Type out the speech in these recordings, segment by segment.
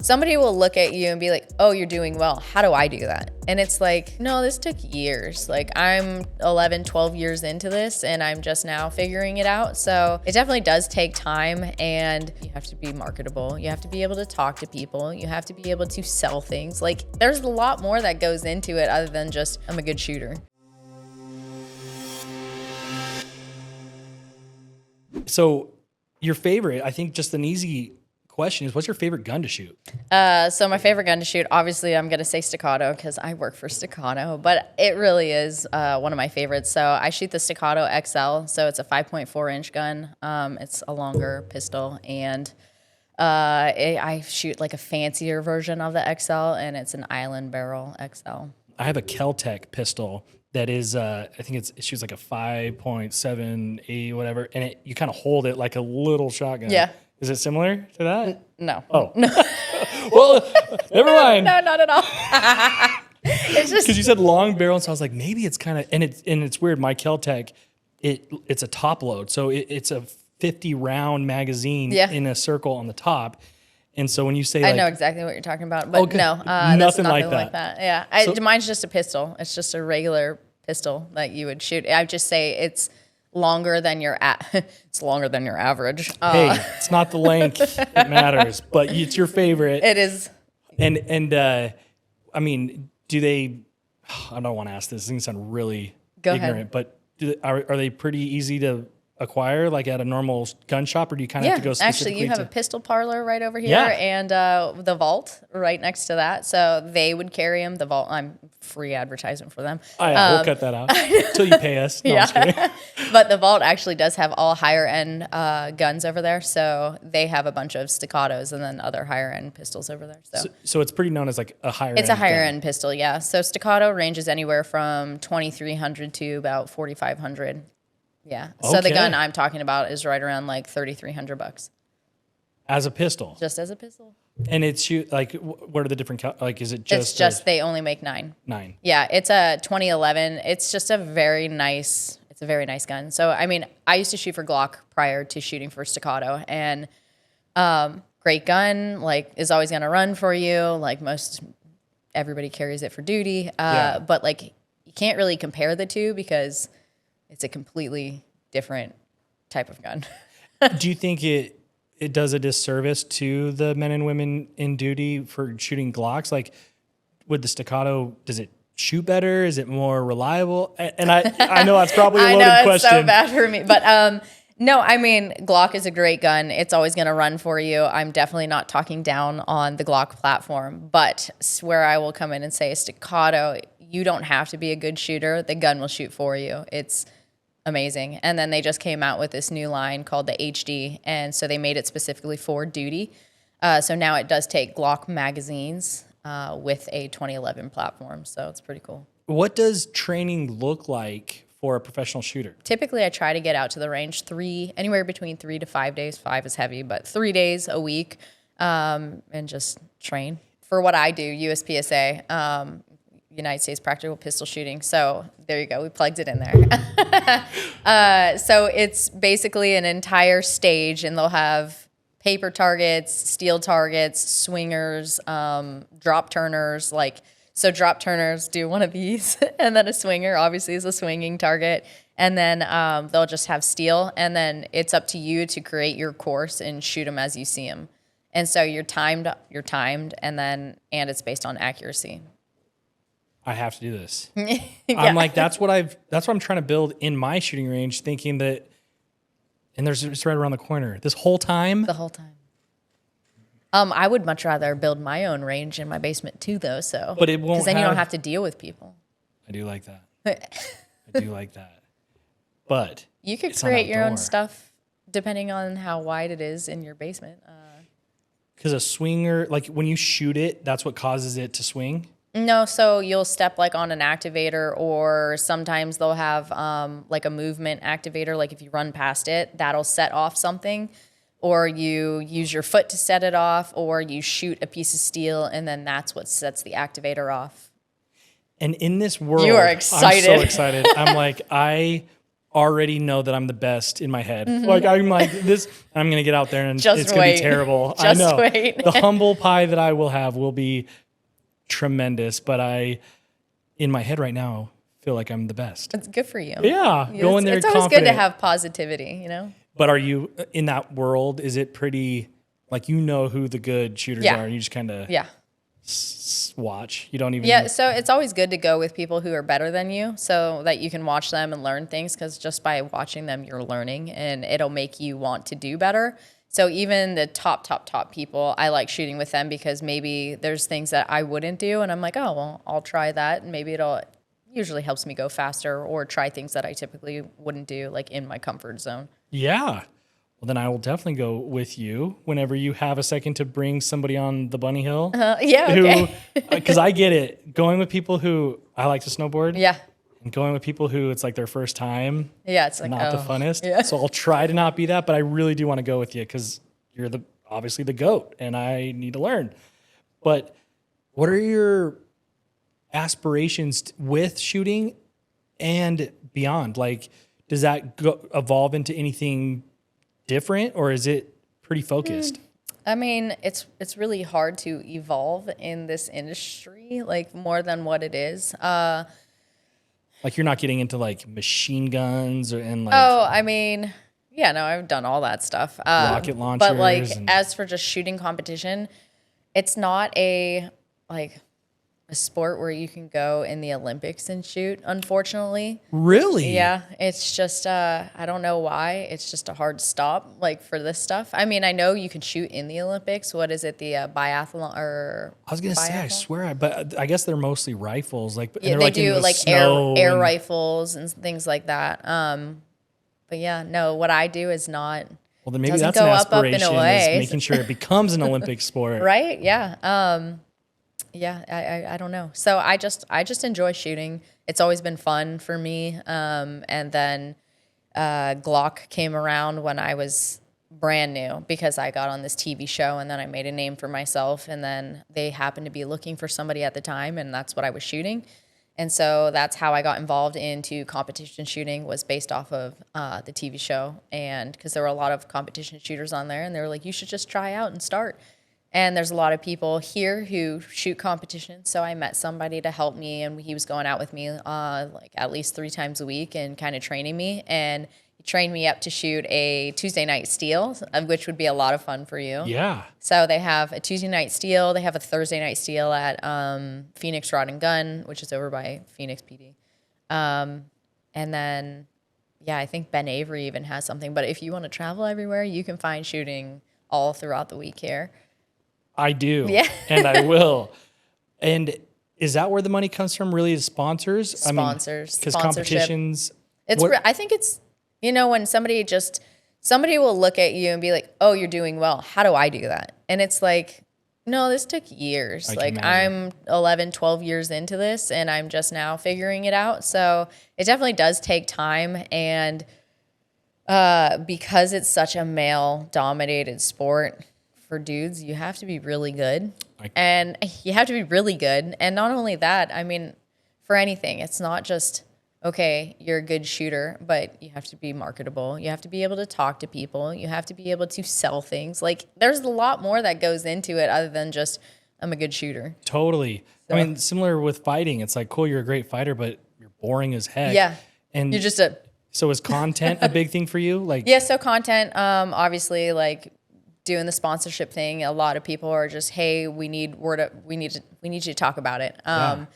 Somebody will look at you and be like, oh, you're doing well. How do I do that? And it's like, no, this took years. Like I'm 11, 12 years into this and I'm just now figuring it out. So it definitely does take time, and you have to be marketable. You have to be able to talk to people. You have to be able to sell things. Like there's a lot more that goes into it other than just, I'm a good shooter. So your favorite, I think just an easy question is, what's your favorite gun to shoot? So my favorite gun to shoot, obviously I'm going to say Staccato because I work for Staccato, but it really is one of my favorites. So I shoot the Staccato XL. So it's a 5.4 inch gun. It's a longer pistol, and I shoot like a fancier version of the XL, and it's an island barrel XL. I have a Kel-Tec pistol that is, I think it shoots like a 5.7, whatever, and you kind of hold it like a little shotgun. Yeah. Is it similar to that? No. Oh. No. Well, never mind. No, not at all. It's just because you said long barrel, and so I was like, maybe it's kind of, and it's weird. My Kel-Tec, it's a top load, so it's a 50 round magazine in a circle on the top. And so when you say, I know exactly what you're talking about, but no, nothing like that. Yeah, mine's just a pistol. It's just a regular pistol that you would shoot. I would just say it's longer than your it's longer than your average. Hey, it's not the length that matters, but it's your favorite. It is. And I mean, do they? I don't want to ask this. This is gonna sound really ignorant, but are they pretty easy to acquire, like at a normal gun shop, or do you kind of have to go specifically? Actually, you have a pistol parlor right over here, and the vault right next to that. So they would carry them. The vault, I'm free advertisement for them. Oh, yeah, we'll cut that out until you pay us. No, I'm just kidding. But the vault actually does have all higher end guns over there. So they have a bunch of Staccatos and then other higher end pistols over there. So it's pretty known as like a higher. It's a higher end pistol, yeah. So Staccato ranges anywhere from 2,300 to about 4,500. Yeah. Okay. So the gun I'm talking about is right around like $3,300 as a pistol. Just as a pistol. And it's like, what are the different like? Is it just? It's just they only make 9. 9. Yeah, it's a 2011. It's just a very nice. It's a very nice gun. So I mean, I used to shoot for Glock prior to shooting for Staccato, and great gun. Like is always gonna run for you. Like everybody carries it for duty. But like you can't really compare the two because it's a completely different type of gun. Do you think it does a disservice to the men and women in duty for shooting Glocks? Like, with the Staccato, does it shoot better? Is it more reliable? And I know that's probably a loaded question. I know, it's so bad for me. But no, I mean, Glock is a great gun. It's always going to run for you. I'm definitely not talking down on the Glock platform. But where I will come in and say Staccato, you don't have to be a good shooter. The gun will shoot for you. It's amazing. And then they just came out with this new line called the HD, and so they made it specifically for duty. So now it does take Glock magazines with a 2011 platform, so it's pretty cool. What does training look like for a professional shooter? Typically, I try to get out to the range anywhere between 3 to 5 days. 5 is heavy, but 3 days a week, and just train. For what I do, USPSA, United States Practical Pistol Shooting. So there you go. We plugged it in there. So it's basically an entire stage, and they'll have paper targets, steel targets, swingers, drop turners. So drop turners do one of these, and then a swinger obviously is a swinging target. And then they'll just have steel, and then it's up to you to create your course and shoot them as you see them. And so you're timed, and it's based on accuracy. I have to do this. Yeah. I'm like, that's what I'm trying to build in my shooting range, thinking that, and it's right around the corner. This whole time? The whole time. I would much rather build my own range in my basement too, though. So, but it won't, because then you don't have to deal with people. I do like that. I do like that. But you could create your own stuff depending on how wide it is in your basement. Because a swinger, like when you shoot it, that's what causes it to swing? No, so you'll step like on an activator, or sometimes they'll have like a movement activator. Like if you run past it, that'll set off something, or you use your foot to set it off, or you shoot a piece of steel, and then that's what sets the activator off. And in this world, you are excited. I'm so excited. I'm like, I already know that I'm the best in my head. Like I'm like this, I'm going to get out there and Just it's going to wait. be terrible. I Just know. wait. The humble pie that I will have will be tremendous, but I, in my head right now, feel like I'm the best. It's good for you. Yeah. Go in there It's always confident. good to have positivity, you know? But are you in that world? Is it pretty, like, you know who the good shooters Yeah. are and you just kind of Yeah. watch? You don't even. Yeah, so it's always good to go with people who are better than you so that you can watch them and learn things, because just by watching them, you're learning and it'll make you want to do better. So even the top people, I like shooting with them because maybe there's things that I wouldn't do and I'm like, oh, well, I'll try that. And maybe it'll usually helps me go faster or try things that I typically wouldn't do, like in my comfort zone. Yeah. Well, then I will definitely go with you whenever you have a second to bring somebody on the bunny hill. Yeah, okay. Because I get it. Going with people who I like to snowboard. Yeah. And going with people who it's like their first time. Yeah, it's like, not the funnest. Yeah. So I'll try to not be that, but I really do want to go with you because you're obviously the GOAT and I need to learn. But what are your aspirations with shooting and beyond? Like, does that evolve into anything different, or is it pretty focused? I mean, it's really hard to evolve in this industry, like more than what it is. Like you're not getting into like machine guns and like I mean, yeah, no, I've done all that stuff. rocket launchers. But like, as for just shooting competition, it's not a sport where you can go in the Olympics and shoot, unfortunately. Really? Yeah, it's just I don't know why. It's just a hard stop, like, for this stuff. I mean, I know you can shoot in the Olympics. What is it, the biathlon or? I was gonna say, I swear, but I guess they're mostly rifles. Like, and Yeah, they're they like in do the like snow air and- rifles and things like that. But yeah, no, what I do is not. Well, then maybe doesn't that's an go up and aspiration, away. is making sure it becomes an Olympic sport. Right? Yeah. Yeah, I don't know. So I just enjoy shooting. It's always been fun for me. And then Glock came around when I was brand new because I got on this TV show and then I made a name for myself. And then they happened to be looking for somebody at the time, and that's what I was shooting. And so that's how I got involved into competition shooting, was based off of the TV show. And because there were a lot of competition shooters on there, and they were like, you should just try out and start. And there's a lot of people here who shoot competitions. So I met somebody to help me, and he was going out with me like at least 3 times a week and kind of training me. And he trained me up to shoot a Tuesday night steel, which would be a lot of fun for you. Yeah. So they have a Tuesday night steel. They have a Thursday night steel at Phoenix Rod and Gun, which is over by Phoenix PD. And then, yeah, I think Ben Avery even has something. But if you want to travel everywhere, you can find shooting all throughout the week here. I do. Yeah. And I will. And is that where the money comes from, really, is sponsors? Sponsors. Because Sponsorship. competitions. I think it's, when somebody will look at you and be like, oh, you're doing well. How do I do that? And it's like, no, this took years. Like, I'm 11, 12 years into this, and I'm just now figuring it out. So it definitely does take time. And because it's such a male-dominated sport, for dudes, you have to be really good. And not only that, I mean, for anything, it's not just, okay, you're a good shooter, but you have to be marketable. You have to be able to talk to people. You have to be able to sell things. Like, there's a lot more that goes into it other than just, I'm a good shooter. Totally. So. I mean, similar with fighting. It's like, cool, you're a great fighter, but you're boring as heck. Yeah. And you're just so is content a big thing for you? Like, yeah, so content, obviously, like, doing the sponsorship thing, a lot of people are just, hey, we need you to talk about it. And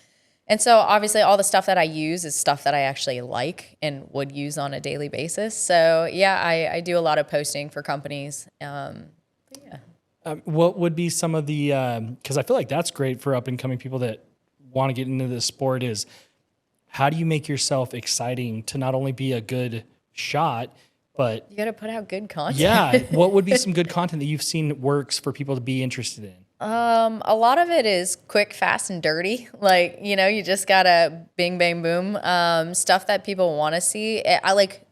so obviously all the stuff that I use is stuff that I actually like and would use on a daily basis. So yeah, I do a lot of posting for companies. What would be some of the, because I feel like that's great for up and coming people that want to get into this sport, is how do you make yourself exciting to not only be a good shot, but you got to put out good content. Yeah. What would be some good content that you've seen works for people to be interested in? A lot of it is quick, fast, and dirty. Like, you just got to bing, bang, boom. Stuff that people want to see.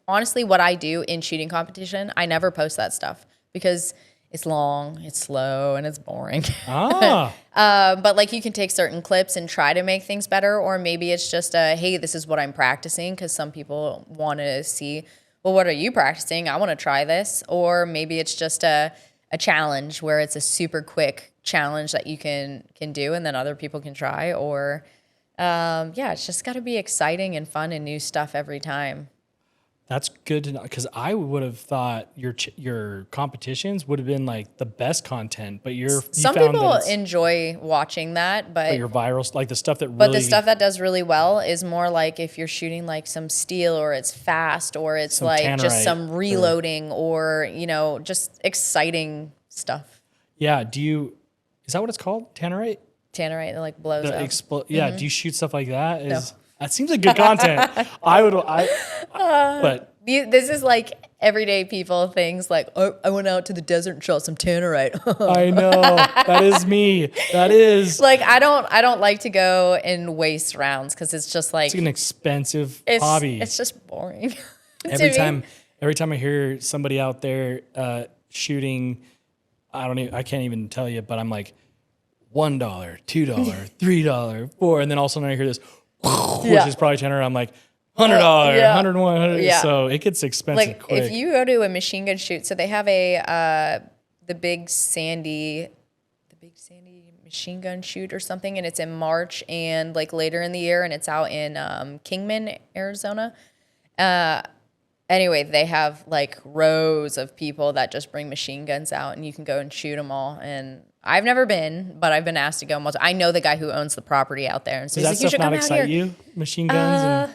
Honestly, what I do in shooting competition, I never post that stuff because It's long, it's slow, and it's boring. Ah, But like you can take certain clips and try to make things better, or maybe it's just hey, this is what I'm practicing, because some people want to see, well, what are you practicing? I want to try this. Or maybe it's just a challenge where it's a super quick challenge that you can do, and then other people can try. Or yeah, it's just got to be exciting and fun and new stuff every time. that's good to know, because I would have thought your competitions would have been like the best content, but Some people enjoy watching that, but your viral, like the stuff that but really, the stuff that does really well is more like if you're shooting like some steel, or it's fast, or it's Some like just tannerite, some reloading, or just exciting stuff. yeah. Is that what it's called? Tannerite? Tannerite that like blows up. Yeah. Do you shoot stuff like that? That seems like good content. But This is like everyday people things like, oh, I went out to the desert and shot some tannerite. I know, that is me. That is Like I don't like to go and waste rounds, because it's just like it's an expensive hobby. It's just boring. Every time I hear somebody out there shooting, I can't even tell you, but I'm like $1, $2, $3, $4, and then all of a sudden I hear this, which is probably $10. I'm like $100, yeah. $101, $100. Yeah. So it gets expensive Like quick. if you go to a machine gun shoot, so they have the Big Sandy machine gun shoot or something, and it's in March and like later in the year, and it's out in Kingman, Arizona. Anyway, they have like rows of people that just bring machine guns out, and you can go and shoot them all. And I've never been, but I've been asked to go. I know the guy who owns the property out there, and so Does he's that like, "You stuff should not come out excite here." you? Machine guns?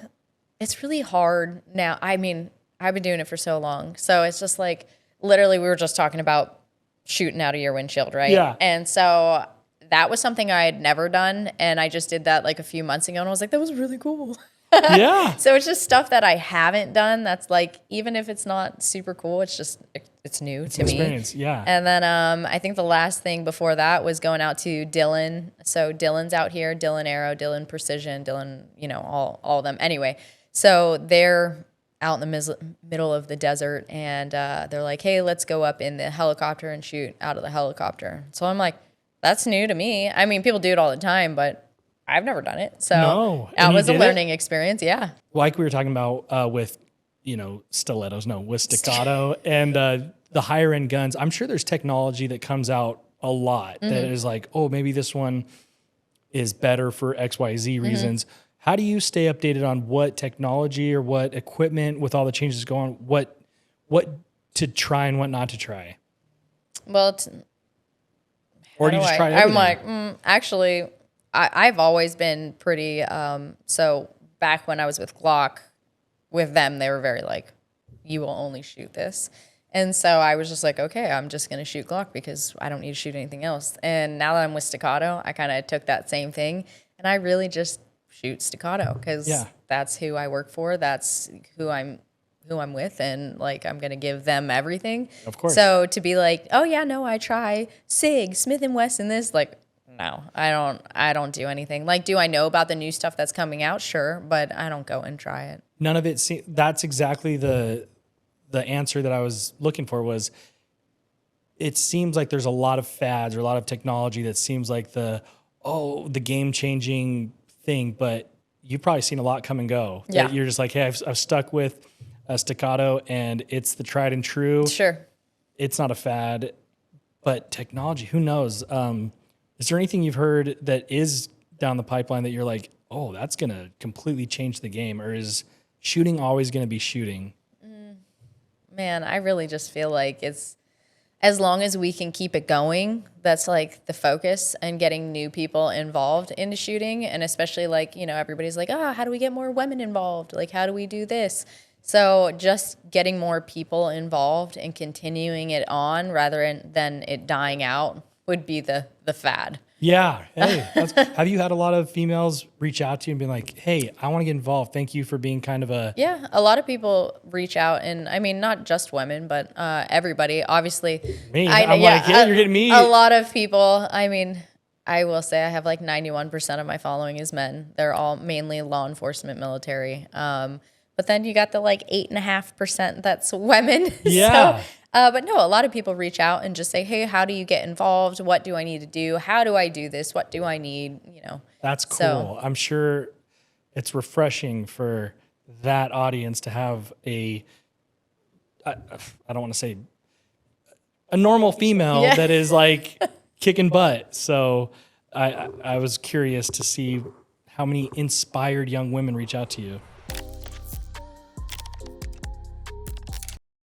It's really hard now. I mean, I've been doing it for so long, so it's just like literally we were just talking about shooting out of your windshield, right? Yeah. And so that was something I had never done, and I just did that like a few months ago, and I was like, that was really cool. Yeah. So it's just stuff that I haven't done. That's like, even if it's not super cool, it's new to me. Experience, yeah. And then I think the last thing before that was going out to Dylan. So Dylan's out here, Dylan Arrow, Dylan Precision, Dylan, all of them. Anyway, so they're out in the middle of the desert, and they're like, hey, let's go up in the helicopter and shoot out of the helicopter. So I'm like, that's new to me. I mean, people do it all the time, but I've never done it. So No. that was a learning experience. Yeah. Like we were talking about with, with staccato and the higher end guns. I'm sure there's technology that comes out a lot that is like, oh, maybe this one is better for XYZ reasons. How do you stay updated on what technology or what equipment with all the changes going on, what to try and what not to try? Well, or do you just try everything? I'm like, actually, I've always been pretty, so back when I was with Glock, with them, they were very like, you will only shoot this. And so I was just like, okay, I'm just going to shoot Glock because I don't need to shoot anything else. And now that I'm with Staccato, I kind of took that same thing, and I really just shoot Staccato because that's who I work for. That's who I'm with, and like I'm gonna give them everything. Of course. So to be like, oh yeah, no, I try SIG, Smith and Wesson, this, like, no, I don't do anything. Like, do I know about the new stuff that's coming out? Sure, but I don't go and try it. None of it. That's exactly the answer that I was looking for. Was it seems like there's a lot of fads or a lot of technology that seems like the game changing thing, but you've probably seen a lot come and go. Yeah. You're just like, hey, I've stuck with a Staccato, and it's the tried and true. Sure. It's not a fad, but technology, who knows? Is there anything you've heard that is down the pipeline that you're like, oh, that's going to completely change the game? Or is shooting always going to be shooting? Man, I really just feel like it's, as long as we can keep it going, that's like the focus, and getting new people involved into shooting. And especially like, everybody's like, how do we get more women involved? Like, how do we do this? So just getting more people involved and continuing it on rather than it dying out would be the fad. Yeah. Hey, have you had a lot of females reach out to you and be like, hey, I want to get involved. Thank you for being kind of a... Yeah, a lot of people reach out, and I mean, not just women, but everybody, obviously. Me? I'm like, yeah, you're getting me. A lot of people, I mean, I will say I have like 91% of my following is men. They're all mainly law enforcement, military. But then you got the like 8.5% that's women. Yeah. But no, a lot of people reach out and just say, hey, how do you get involved? What do I need to do? How do I do this? What do I need? That's cool. So, I'm sure it's refreshing for that audience to have I don't want to say a normal female that is like kicking butt. So I was curious to see how many inspired young women reach out to you.